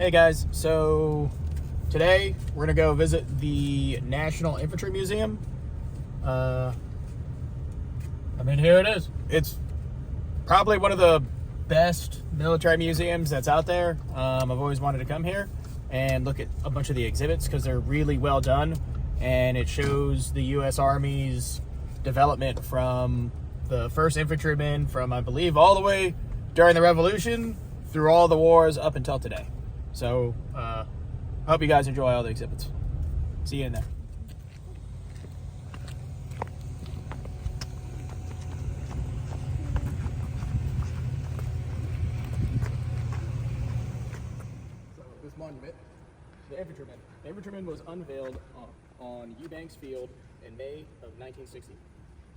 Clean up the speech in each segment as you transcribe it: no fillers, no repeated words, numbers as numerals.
Hey guys, so today we're gonna go visit the National Infantry Museum. Here it is. It's probably one of the best military museums that's out there. I've always wanted to come here and look at a bunch of the exhibits because they're really well done, and it shows the U.S. Army's development from the first infantryman from, I believe, all the way during the Revolution through all the wars up until today. So, I hope you guys enjoy all the exhibits. See you in there. So, this monument, the infantryman. The infantryman was unveiled on Eubanks Field in May of 1960.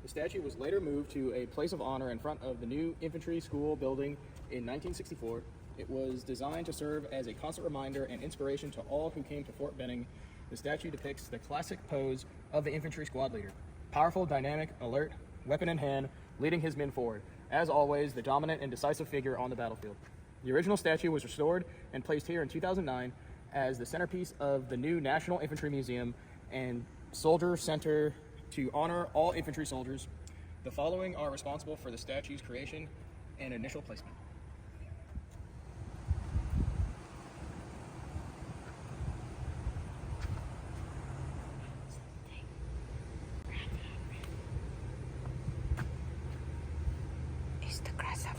The statue was later moved to a place of honor in front of the new infantry school building in 1964. It was designed to serve as a constant reminder and inspiration to all who came to Fort Benning. The statue depicts the classic pose of the infantry squad leader. Powerful, dynamic, alert, weapon in hand, leading his men forward. As always, the dominant and decisive figure on the battlefield. The original statue was restored and placed here in 2009 as the centerpiece of the new National Infantry Museum and Soldier Center to honor all infantry soldiers. The following are responsible for the statue's creation and initial placement. It's the grasshopper.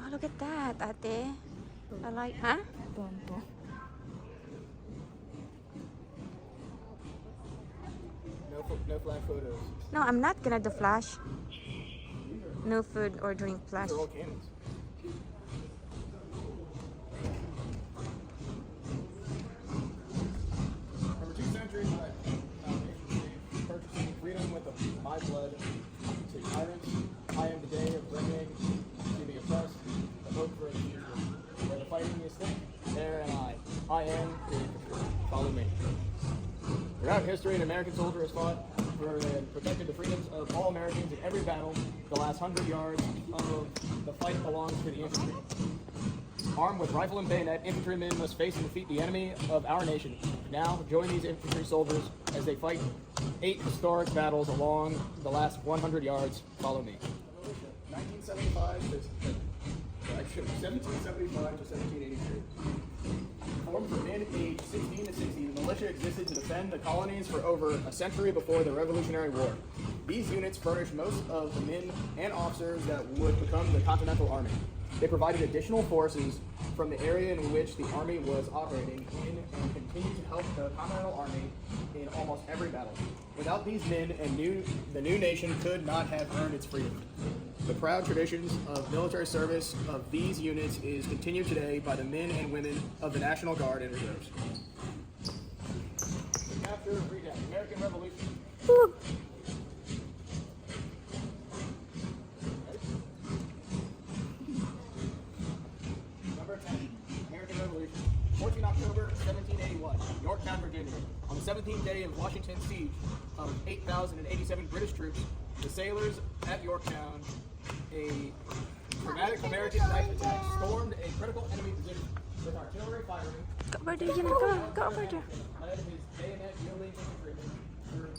Oh, look at that, Ate. I like, huh? No flash photos. No, I'm not gonna do flash. No food or drink flash. They're all cannons. Over 2 centuries, purchasing freedom with my blood to tyrants. I am the day of bringing to the oppressed the hope for the future. Where the fighting is thick, there am I. I am the infantry. Follow me. Throughout history, an American soldier has fought for and protected the freedoms of all Americans in every battle. The last 100 yards of the fight belongs to the infantry. Armed with rifle and bayonet, infantrymen must face and defeat the enemy of our nation. Now, join these infantry soldiers as they fight 8 historic battles along the last 100 yards. Follow me. 1775 to 1783. Formed for men aged 16 to 60, the militia existed to defend the colonies for over a century before the Revolutionary War. These units furnished most of the men and officers that would become the Continental Army. They provided additional forces from the area in which the Army was operating in and continued to help the Continental Army in almost every battle. Without these men, the new nation could not have earned its freedom. The proud traditions of military service of these units is continued today by the men and women of the National Guard and Reserves. The capture of freedom, American Revolution. Woo. Number 10, American Revolution. 14 October 1781, Yorktown, Virginia. On the 17th day of Washington's siege of 8,087 British troops, the sailors at Yorktown, a dramatic American knife attack, stormed a critical enemy position with artillery firing. Go over there, Jimmy. Go over there. Led his bayonet-wielding infantrymen through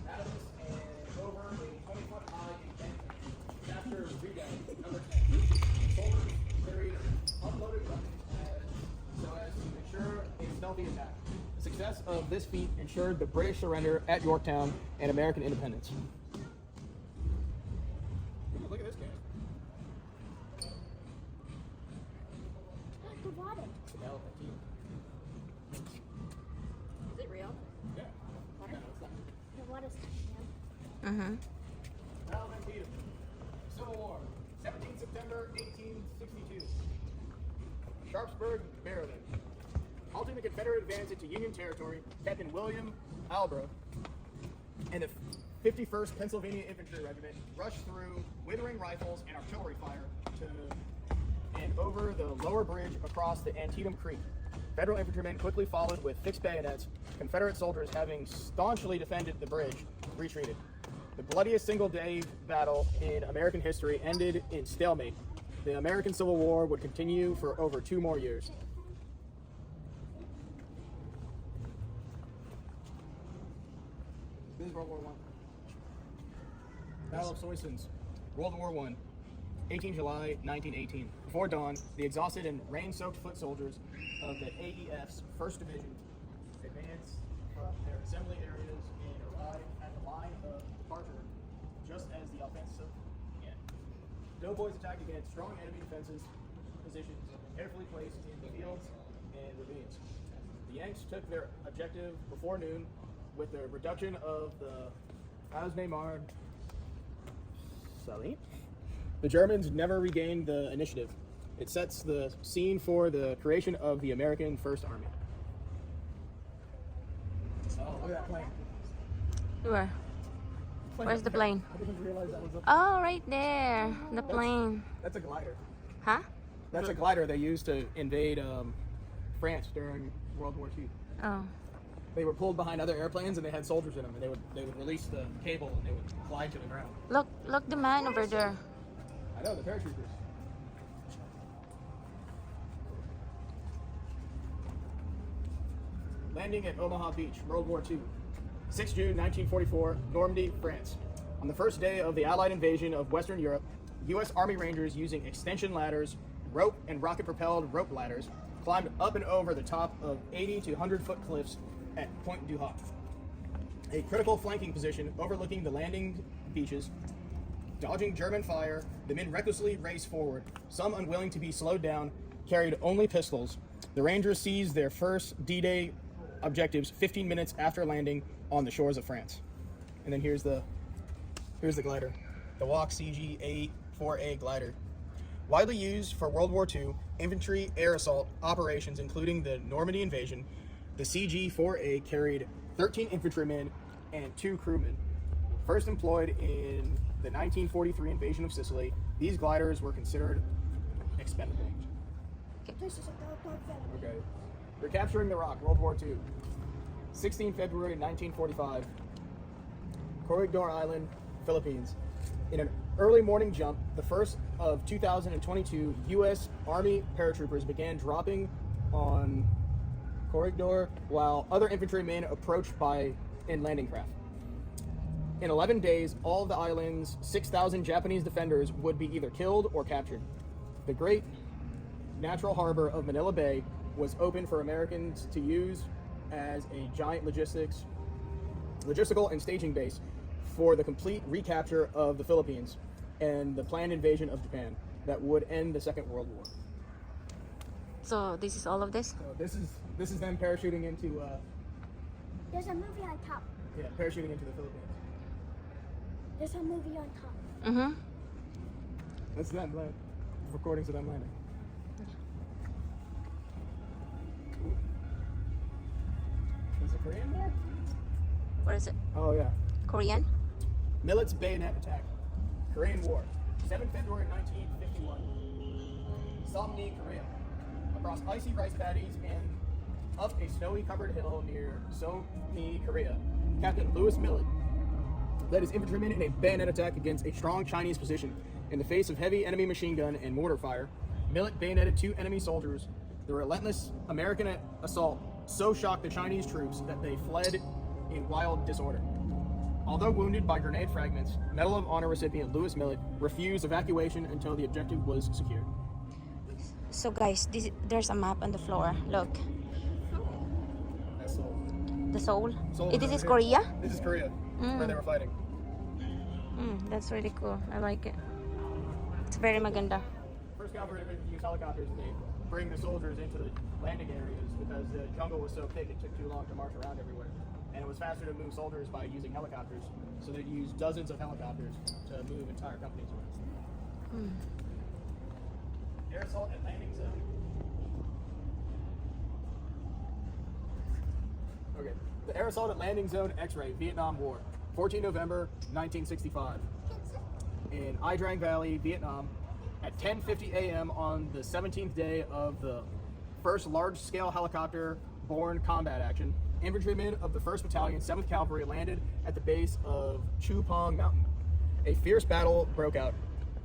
Adams and over a 20-foot-high embankment. Capture redoubt number 10. Soldiers carried unloaded weapons so as to ensure a stealthy attack. The success of this feat ensured the British surrender at Yorktown and American independence. Look at this guy. The water. Is it real? Yeah. Water? The water's Mm-hmm. Antietam. Civil War. 17 September 1862. Sharpsburg, Maryland. Halting the Confederate advance into Union territory, Captain William Albrook and the 51st Pennsylvania Infantry Regiment rushed through withering rifles and artillery fire and over the lower bridge across the Antietam Creek. Federal infantrymen quickly followed with fixed bayonets. Confederate soldiers, having staunchly defended the bridge, retreated. The bloodiest single-day battle in American history ended in stalemate. The American Civil War would continue for over 2 more years. This is World War I. Battle of Soissons, World War I, 18 July 1918. Before dawn, the exhausted and rain-soaked foot soldiers of the AEF's 1st Division advanced from their assembly areas and arrived at the line of departure just as the offensive began. Doughboys attacked against strong enemy defenses positions carefully placed in the fields and ravines. The Yanks took their objective before noon with the reduction of the Asneymard Salient. The Germans never regained the initiative. It sets the scene for the creation of the American First Army. Oh, look at that plane. Where? Where's the plane? I didn't realize that was up. Oh, right there. The plane. That's a glider. Huh? That's a glider they used to invade France during World War II. Oh. They were pulled behind other airplanes and they had soldiers in them, and they would release the cable and they would glide to the ground. Look the man over there. I know, the paratroopers. Landing at Omaha Beach, World War II. 6 June 1944, Normandy, France. On the first day of the Allied invasion of Western Europe, U.S. Army Rangers using extension ladders, rope and rocket-propelled rope ladders, climbed up and over the top of 80 to 100-foot cliffs at Point du Hoc, a critical flanking position overlooking the landing beaches. Dodging German fire, the men recklessly raced forward. Some, unwilling to be slowed down, carried only pistols. The Rangers seized their first D-Day objectives 15 minutes after landing on the shores of France. And then here's the glider, the Walk CG-A4A glider. Widely used for World War II infantry air assault operations, including the Normandy invasion, the CG-4A carried 13 infantrymen and 2 crewmen. First employed in the 1943 invasion of Sicily, these gliders were considered expendable. Okay. Recapturing the Rock, World War II. 16 February 1945. Corregidor Island, Philippines. In an early morning jump, the first of 2022 U.S. Army paratroopers began dropping on Corregidor while other infantrymen approached in landing craft. In 11 days, all of the island's 6,000 Japanese defenders would be either killed or captured. The great natural harbor of Manila Bay was open for Americans to use as a giant logistical and staging base for the complete recapture of the Philippines and the planned invasion of Japan that would end the Second World War. So this is all of this? So this is them parachuting into There's a movie on top. parachuting into the Philippines. There's a movie on top. Mm-hmm. That's them landing. Recordings of them landing. Is it Korean War? What is it? Oh yeah. Korean? Millet's bayonet attack. Korean War. 7 February 1951. Somni, Korea. Across icy rice paddies and up a snowy covered hill near Somni, Korea, Captain Louis Millet led his infantrymen in a bayonet attack against a strong Chinese position. In the face of heavy enemy machine gun and mortar fire, Millet bayoneted 2 enemy soldiers. The relentless American assault so shocked the Chinese troops that they fled in wild disorder. Although wounded by grenade fragments, Medal of Honor recipient Louis Millet refused evacuation until the objective was secured. So guys, there's a map on the floor. Look. That's Seoul. The Seoul? Seoul This over is here. Korea? This is Korea, where they were fighting. That's really cool. I like it. It's very maganda. First Cavalry Division used helicopters and they bring the soldiers into the landing areas because the jungle was so thick it took too long to march around everywhere. And it was faster to move soldiers by using helicopters. So they'd use dozens of helicopters to move entire companies around. Air assault at landing zone. Okay. The air assault at landing zone X-ray, Vietnam War. 14 November 1965. In Ia Drang Valley, Vietnam, at 10:50 a.m. on the 17th day of the first large-scale helicopter-borne combat action, infantrymen of the 1st Battalion, 7th Cavalry landed at the base of Chupong Mountain. A fierce battle broke out.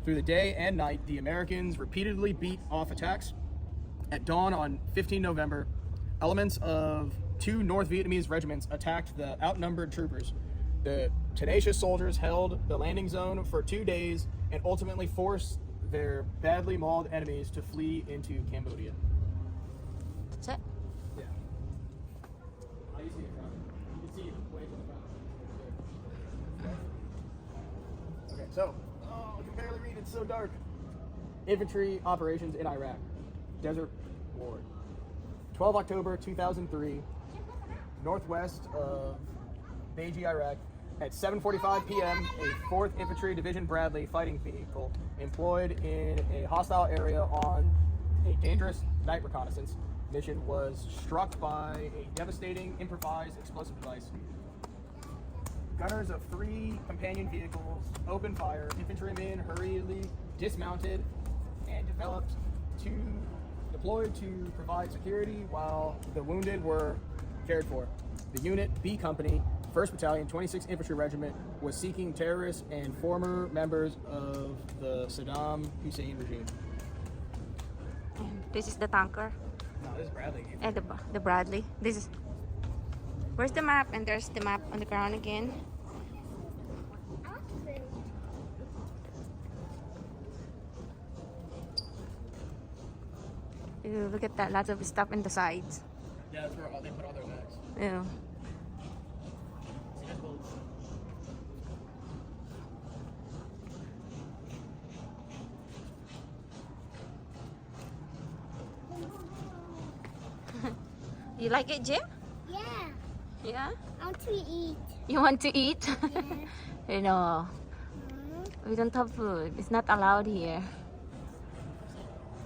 Through the day and night, the Americans repeatedly beat off attacks. At dawn on 15 November, elements of 2 North Vietnamese regiments attacked the outnumbered troopers. The tenacious soldiers held the landing zone for 2 days and ultimately forced their badly mauled enemies to flee into Cambodia. That's it. Yeah. How do you see it from? You can see it way to the front. Okay, so, I can barely read, it's so dark. Infantry operations in Iraq. Desert War. 12 October 2003, northwest of Beiji, Iraq. At 7:45 p.m., a 4th Infantry Division Bradley fighting vehicle employed in a hostile area on a dangerous night reconnaissance mission was struck by a devastating improvised explosive device. Gunners of 3 companion vehicles opened fire. Infantrymen hurriedly dismounted and deployed to provide security while the wounded were cared for. The unit B Company, 1st Battalion, 26th Infantry Regiment, was seeking terrorists and former members of the Saddam Hussein regime. This is the tanker No, this is Bradley. and the Bradley. This is. Where's the map? And there's the map on the ground again. Ew, look at that. Lots of stuff in the sides. Yeah, that's where they put all their bags. Ew. See, that's cool. You like it, Jim? Yeah, Yeah? I want to eat. You want to eat? Yeah. You know, we don't have food. It's not allowed here.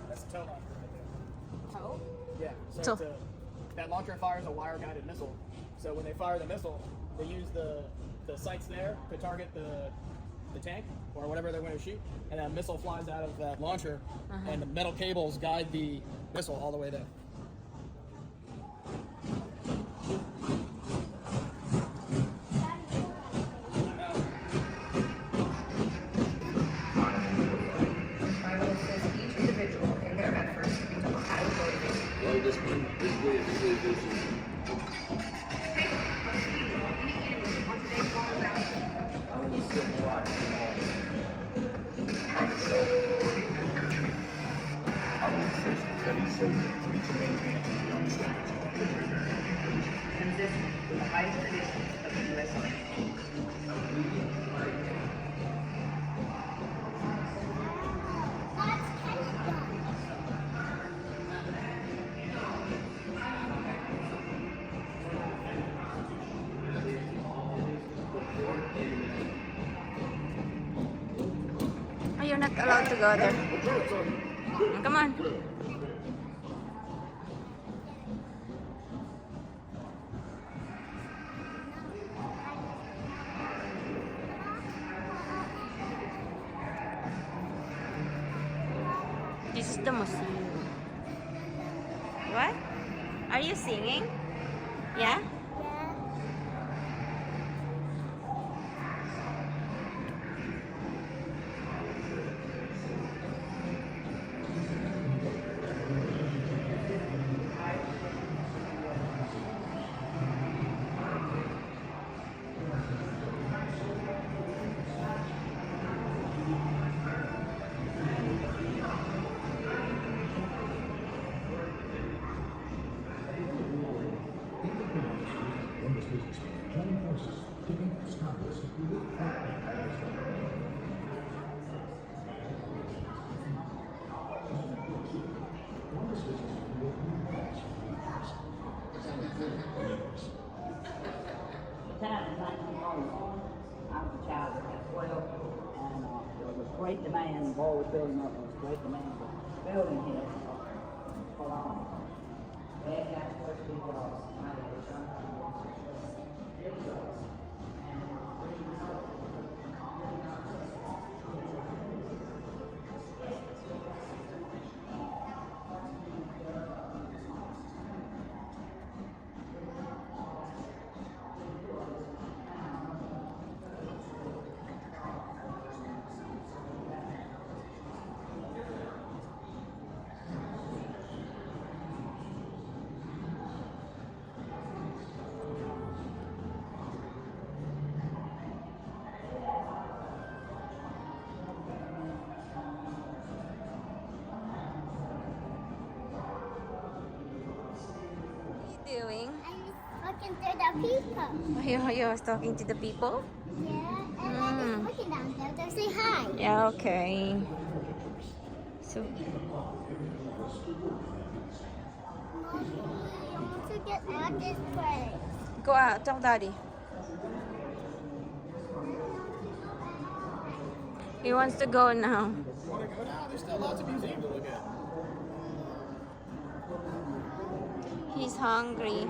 That's the tow launcher right there. Oh? Yeah, so So- it's that launcher fires a wire-guided missile. So when they fire the missile, they use the sights there to target the tank or whatever they're going to shoot, and that missile flies out of that launcher, and the metal cables guide the missile all the way there. Consistent with the highest traditions of the U.S. Army. Oh, you're not allowed to go there. Come on. This is the museum. What? Are you singing? Yeah? Yeah. Time in 1941, I was a child at 12, and there was great demand. The wall was building up. There was great demand for building here for long. They had got first people off. I had a son. talking to the people. You was talking to the people? Yeah, and then it's looking down there. They say hi. Yeah, okay. So, Mommy, I want to get out this place. go out. Tell Daddy. He wants to go now. Want to go now? There's still lots of museums to look at. He's hungry.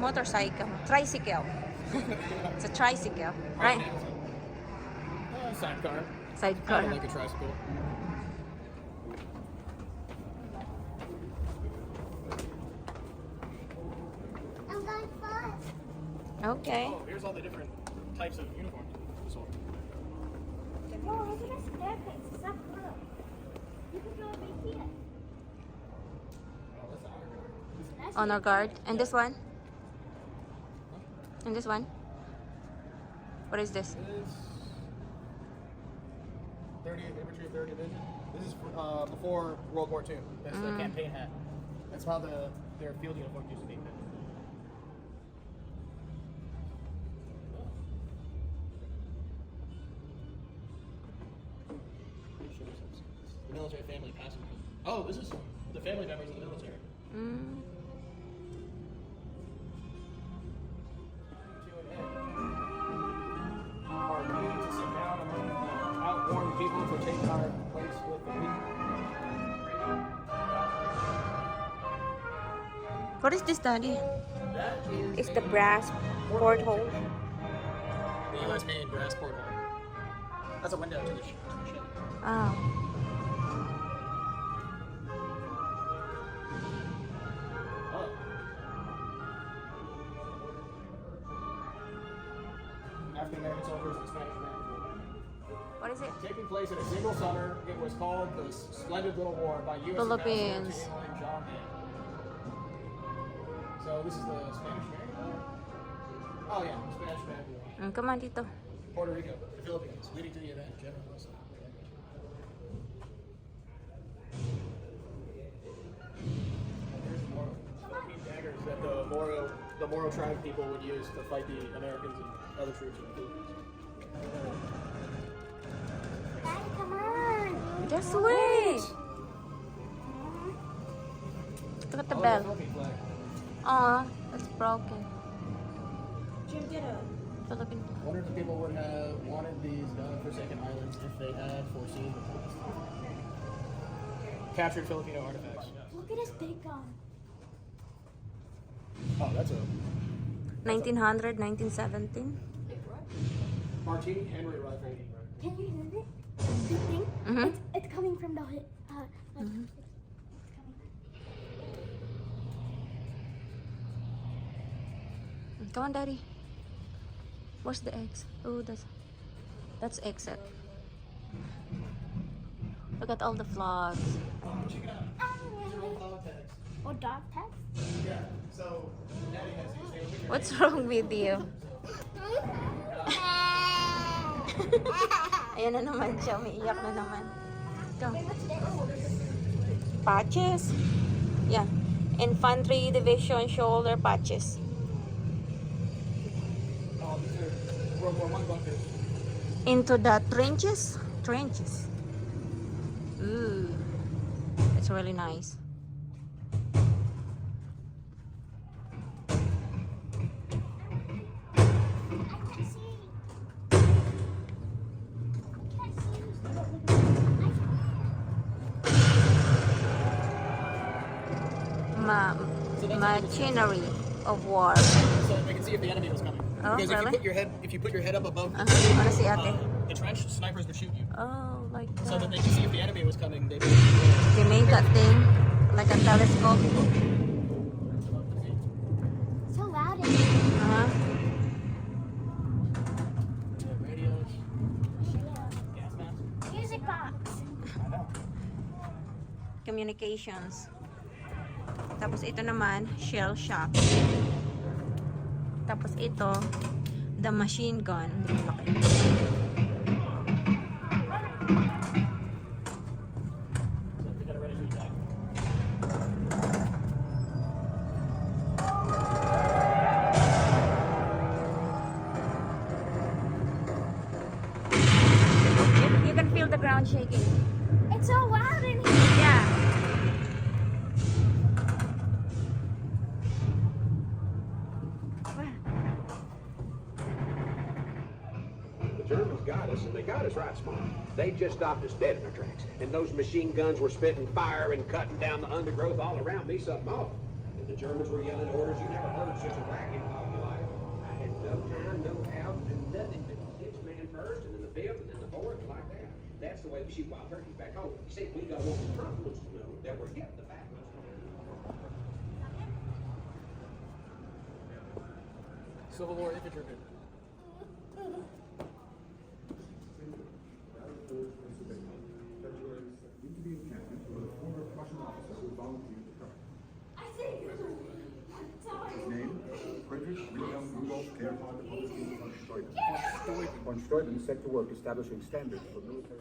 Motorcycle. Tricycle. It's a tricycle, right? Sidecar. Sidecar. Kind of like a tricycle. I'm going first. Okay. Oh, here's all the different types of uniforms. This one. Whoa, look at this staircase. It's so cool. You can go over here. Oh, that's the honor guard. That's Honor guard. And this one? And this one? What is this? This is 30th Infantry, 3rd Division. This is before World War II. That's the campaign hat. That's how their field uniform used to be. The military family passenger. Oh, this is the family members of the military. Mm. Our duty to sit down among outworn people to take our place with the weak. What is this, Daddy? That is It's the brass porthole. the U.S. made brass porthole. That's a window to the ship. Oh. Oh. African American soldiers and Spanish American. What is it? Taking place in a single summer, it was called the Splendid Little War by U.S. Philippines. Ambassador to England, John Hay. So this is the Spanish American War? Oh yeah, Spanish American War. Come on, dito. Puerto Rico, the Philippines, leading to the event, General Wilson. There's more Philippine daggers that the Moro tribe people would use to fight the Americans and other troops in the Philippines. Daddy, come on. Just wait. Look at the Oh, bell. Philippine flag. Aw, it's broken. Jim, get up. Philippine. I wonder if the people would have wanted these Forsaken Islands if they had foreseen the past. Captured Filipino artifacts. Look at this big gun. Oh, that's a 1900, 1917. Martini Henry rifle. Can you hear it? The thing? Mhm. It's coming from the it's coming. Come on, Daddy. Where's the eggs? Oh, that's exit. Look at all the flags. Check it out. These are all dog tags. Or dog tags? Yeah. So, Daddy has these. They picture What's wrong with you? Ayan na naman siya. Umiiyak na naman. Go. Patches. Yeah. Infantry Division shoulder patches. Oh, these are World War I bunkers. Into the trenches. Trenches. Ooh. It's really nice. Machinery of war. So we can see if the enemy was coming. Oh, because really? if you put your head up above Ano si ate? the trench, snipers would shoot you. Oh, like So that that. they can see if the enemy was coming. They would. They made that thing like a telescope. So loud in here. Uh-huh. Radios, gas masks. Music box. I know. Communications. Tapos ito naman, shell shock. Tapos ito, the machine gun. Laki. So they got it ready to feel the ground shaking. It's so loud in here. Yeah. The Germans got us, and they got us right smart. They just stopped us dead in our tracks. And those machine guns were spitting fire and cutting down the undergrowth all around me something off. And the Germans were yelling orders. You never heard such a racket in all your life. I had no time, no house, and nothing but six man first, and then the fifth, and then the fourth, like that. That's the way we shoot wild turkeys back home. You see, we don't want the Trumpets to know that we're getting the fat ones. Civil War infantryman. I think His name, Friedrich Wilhelm Rudolf Gerhard Augustin von Steuben. Von Steuben set to work establishing standards for military.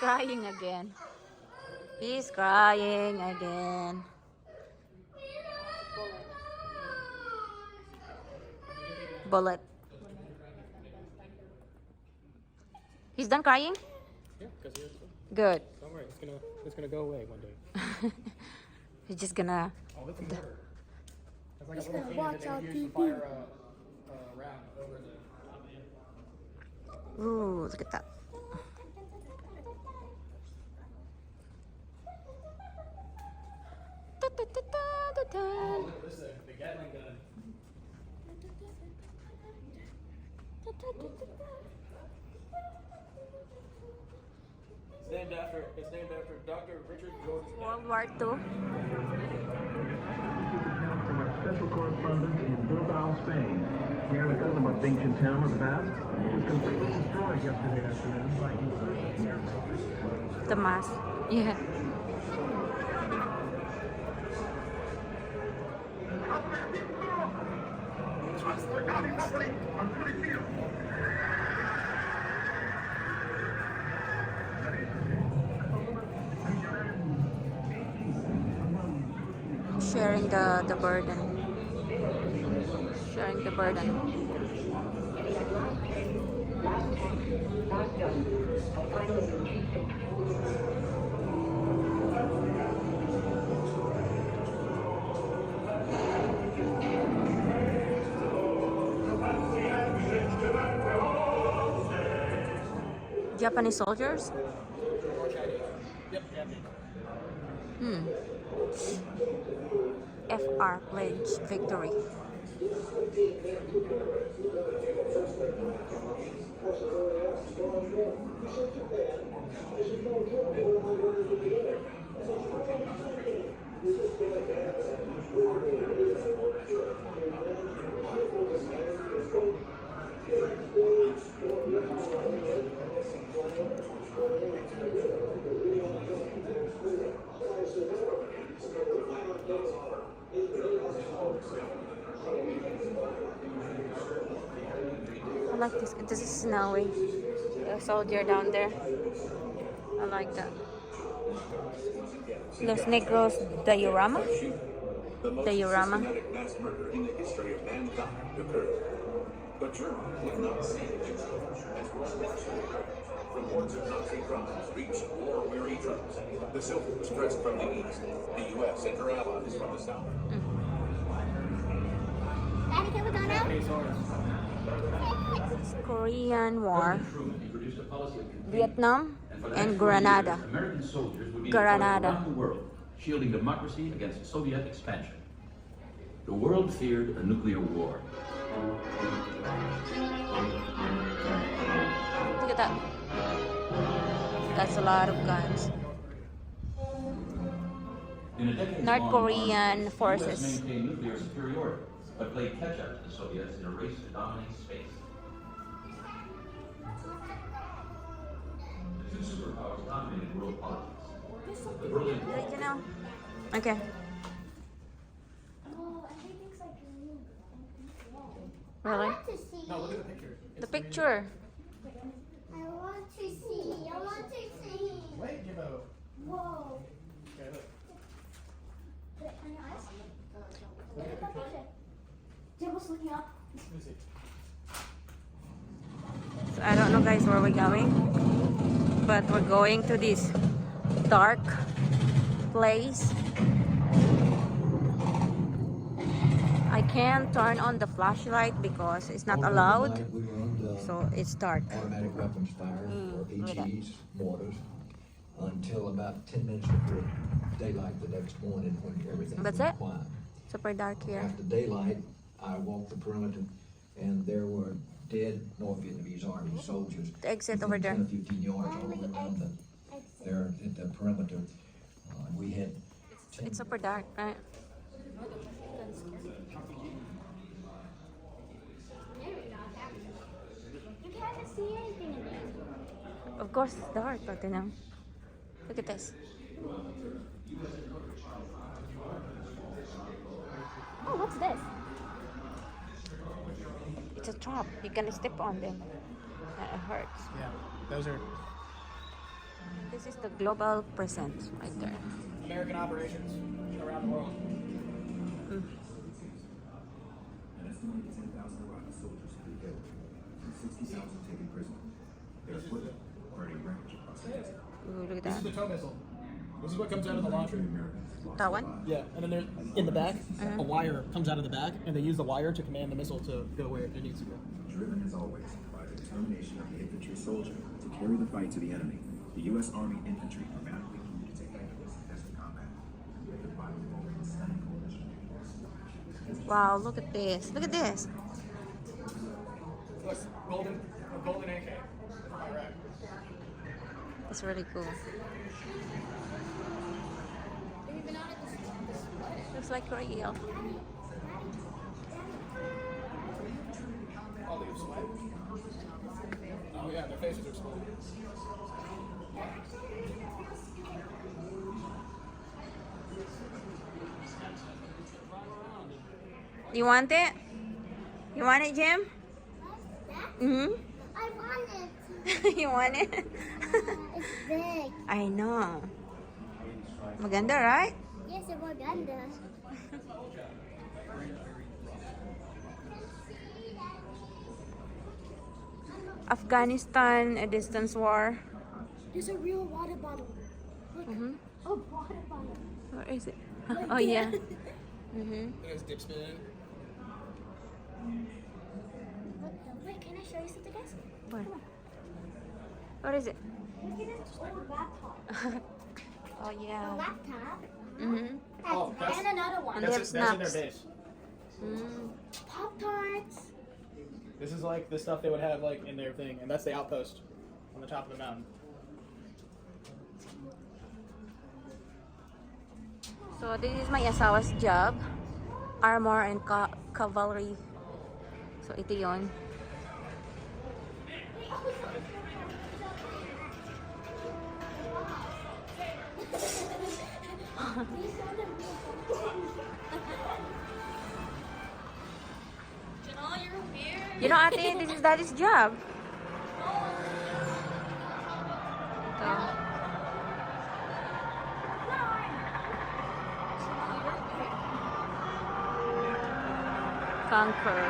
Crying again. He's crying again. Bullet. He's done crying? Yeah, because he was. Good. Don't worry, it's gonna go away one day. He's just gonna. Oh, it's water. It's like He's a little gonna can watch that out they use to TV. fire a round over the. Ooh, look at that. Oh, look at this thing, the Gatling gun. It's named after Dr. Richard George. World War II. From a special correspondent in Bilbao, Spain. Here in the most ancient town of the past was completely destroyed yesterday afternoon by The mask. Yeah. Sharing the burden. Sharing the burden. Japanese soldiers? Or Chinese. Yep, Japanese. FR pledge victory. I like this. This is snowy. The soldier down there. I like that. Los Negros diorama. Diorama. Mass murder in the history of mankind occurred. But Germany did not see it as from hordes of Nazi crimes reached war-weary troops. The silver was pressed from the east, the U.S. and her allies from the south. Daddy, can we go now? Korean War. Vietnam and Grenada. American soldiers would be Grenada. deployed around the world, shielding democracy against Soviet expansion. The world feared a nuclear war. Look at that. That's a lot of guns. In a decade-long North Korean arms race, forces. The US maintained nuclear superiority, but played catch-up to the Soviets in a race to dominate space. The two superpowers dominated world politics. The Berlin Wall. Right, you know? Okay. Oh, everything's like green. I Really? want to see. No, look at the picture. The picture. I want to see. I want to see. Wait, Jimbo. Whoa. Okay, look. Put it on your eyes. Look at that picture. Jimbo's looking up. Let me see. So I don't know, guys, where we're going, but we're going to this dark place. I can't turn on the flashlight because it's not allowed, We were on so it's dark. automatic weapons fire or look at HEs, mortars, until about 10 minutes before daylight the next morning when everything That's went it? quiet. Super dark here. After daylight, I walked the perimeter and there were dead North Vietnamese Army soldiers. The exit within over there. 10 or 15 yards all around there at the perimeter. We had 10 It's super dark, right? You can't even see anything in there. Of course, it's dark, but you know. Look at this. Oh, what's this? It's a trap. You can step on them. It hurts. Yeah, those are This is the global present right there. American operations around the world. An estimated 10,000 Iraqi soldiers have been killed and 60,000 taken prisoner. Their equipment burning wreckage across the desert. Ooh, look at This is the that. tow missile. This is what comes out of the launcher. That one? Yeah, and then there's in the back, a wire comes out of the back, and they use the wire to command the missile to go where it needs to go. Driven as always by the determination of the infantry soldier to carry the fight to the enemy, the U.S. Army infantry dramatically committed to handle this combat. The final moment of stunning coalition. Wow, look at this. Look at this. Look, golden AK. Iraq. It's really cool. Looks like real. Oh, they have sweat. Oh yeah, their faces are sweaty. You want it? You want it, Jim? Mm-hmm. I want it. You want it? It's big. I know. Maganda, right? Yes, it's Uganda. Afghanistan, a distance war. There's a real water bottle. Look. Mm-hmm. A water bottle. Where is it? Oh, yeah. Mm-hmm. There's dip spin. Wait, can I show you something, guys? Where? What is it? Look at this old laptop. Oh, A yeah. laptop. Mm-hmm. Oh, that's- And another one. And they have That's in their snaps. base. Mm. Pop-Tarts. This is like the stuff they would have like in their thing, and that's the outpost on the top of the mountain. So this is my asawa's job. Armor and cavalry. So ito yon. You know, ate, this is daddy's job. Ito. Conquer.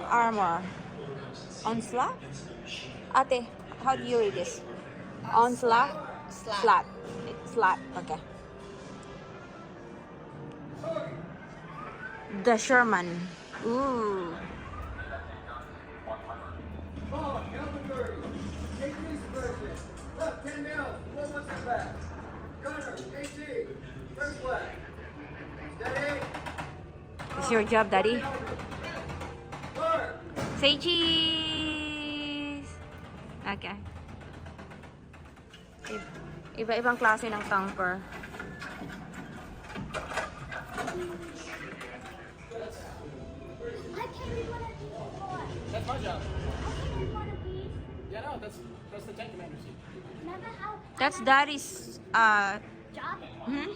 Armor. Onslaught? Ate, how do you read this? Onslaught? Slat. Slat. Okay. The Sherman. Ooh. It's your job, Daddy. Say cheese! Okay. Iba-ibang klase ng tanker. I can't read one of these before. That's my job. I can't read one of these. Yeah, no, that's the tank commander seat. Remember how That's Daddy's, job? hmm?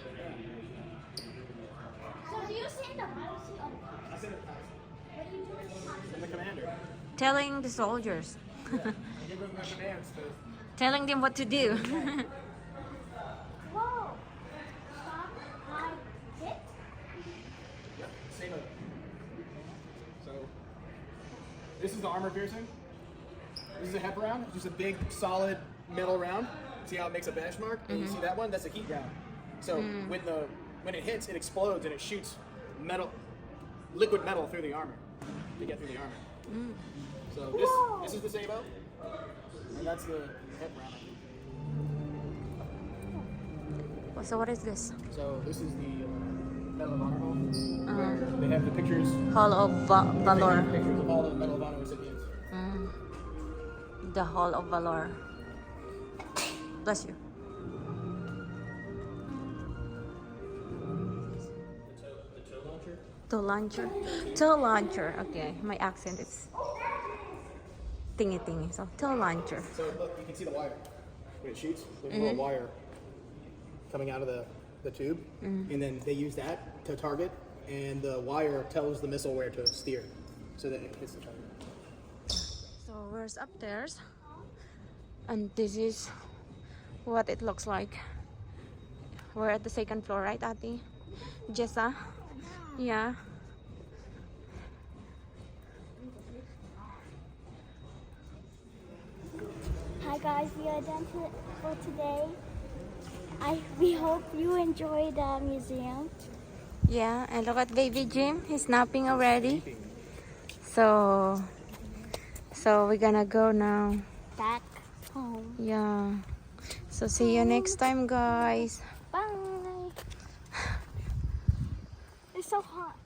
So do you sit in the bottom seat or the top? I said it. What do you do in the top seat? I'm the commander. Telling the soldiers. I give them my commands to. Telling them what to do. Whoa! Stop, hide, hit? Yep, same of it. So, this is the armor piercing. This is a HEP round. It's just a big, solid metal round. See how it makes a benchmark? And you see that one? That's a heat round. So when it hits, it explodes and it shoots liquid metal through the armor to get through the armor. So this is the Sabo, and that's the HEP round. So what is this? So this is the Medal of Honor Hall, where they have the pictures. Hall of Valor. Pictures of all the Medal of Honor recipients. The Hall of Valor. Bless you. The toe launcher. Toe launcher. Toe launcher. Okay, my accent is tingy. So toe launcher. So look, you can see the wire. When it shoots, there's a little wire coming out of the tube, and then they use that to target, and the wire tells the missile where to steer, so that it hits the target. So we're upstairs, and this is what it looks like. We're at the second floor, right, Ati? Jessa? Yeah. Hi guys, we are done for today. We hope you enjoyed the museum. Yeah, and look at baby Jim. He's napping already. So we're gonna go now. Back home. Yeah. So see you next time, guys. Bye. It's so hot.